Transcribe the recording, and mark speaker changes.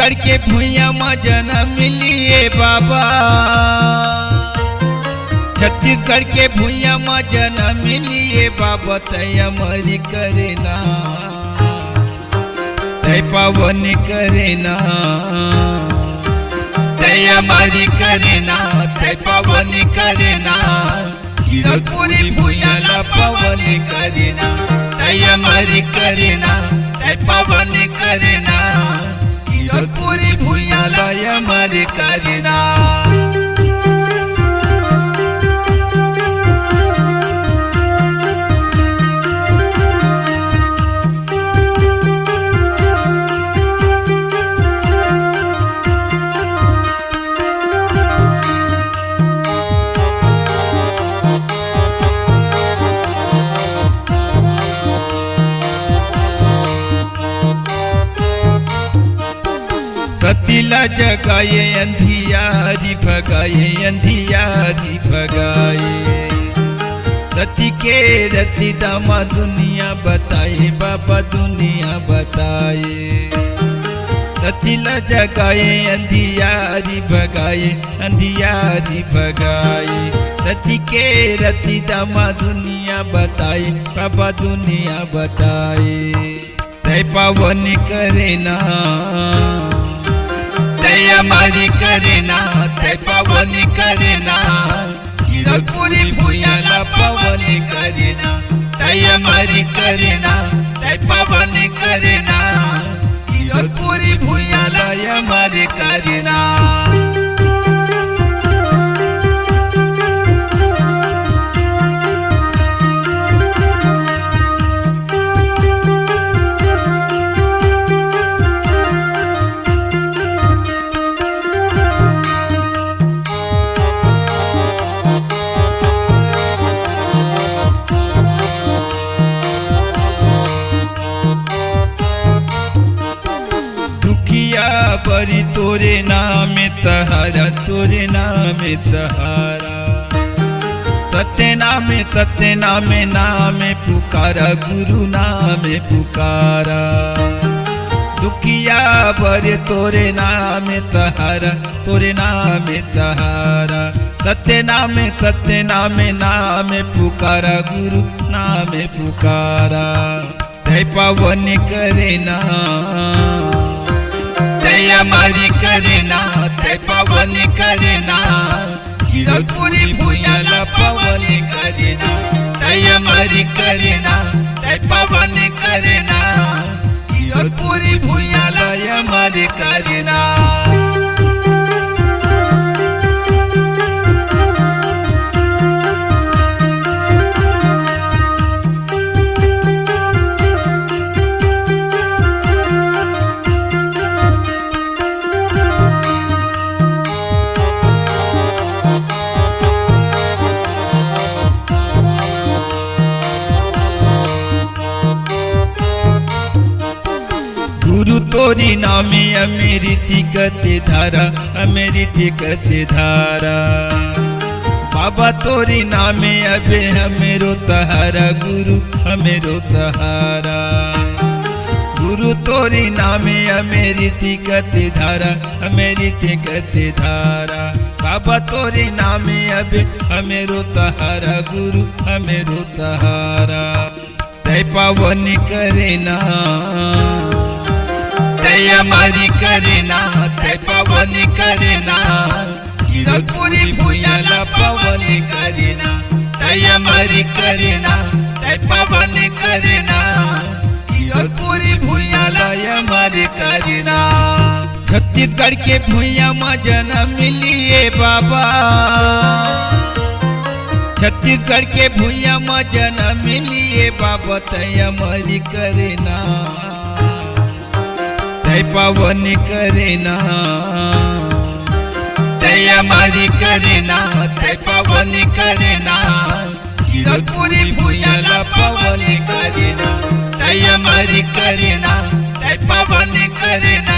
Speaker 1: छत्तीसगढ़ के भुइया में जन्म लिए बाबा, छत्तीसगढ़ के भुइया में जन्म लिए बाबा। तय अमरी करना तय पावन करना, तय अमरी करना तय पावन करना। हीरकपुरी भुइया ला पावन करना, तय अमरी करना तय पावन करना। हीरकपुरी भुइया ला अमरी करना। सतीला जगाए अंधियारी भगाए, अंधियारी भगाए। सती के रति दामा दुनिया बताए बाबा, दुनिया बताए। सतीला जगाए अंधियारी भगाए, अंधियारी भगाए। सती के रति दामा दुनिया बताए बाबा, दुनिया बताए। तय पावन करना तय अमरी करना, तय पावन करना। हीरकपुरी भुइया ला पावन करना, तय अमरी करना तय पावन करना। हीरकपुरी भुइया ला अमरी करना। बरी तोरे नाम तहारा, तोरे नाम तहारा। सत्य नाम नाम पुकारा, गुरु नाम पुकारा। दुखिया बरे तोरे नाम तहारा, तोरे नाम तहारा। सत्य नाम नाम पुकारा, गुरु नाम पुकारा। तय पावन करना तय अमरी करना, तय पावन करना। हीरकपुरी भुइया ला पावन करना, तय अमरी करना तय पावन करना। हीरकपुरी भुइया ला अमरी करना। गुरु तोरी नामे अमेरी तिकत धारा, अमेरी तिकत धारा। बाबा तोरी नामे अबे हमेरो तहारा, गुरु हमेरो तहारा। गुरु तोरी नामे अमेरी तिकत धारा, अमेरी तिकत धारा। बाबा तोरी नामे अबे हमेरो तहारा, गुरु हमेरो तहारा। तय पावन करना तय अमरी करना, तय पावन करना। हीरकपुरी भुइया ला पावन करना, तय अमरी करना तय पावन करना। हीरकपुरी भुइया ला अमरी करना। छत्तीसगढ़ के भुइया में जन्म लिए बाबा, छत्तीसगढ़ के भुइया में जन्म लिए बाबा। तय अमरी करना तय पावन करना, तय अमरी करना तय पावन करना। हीरकपुरी भुइया ला पावन करना, तय अमरी करना तय पावन करना।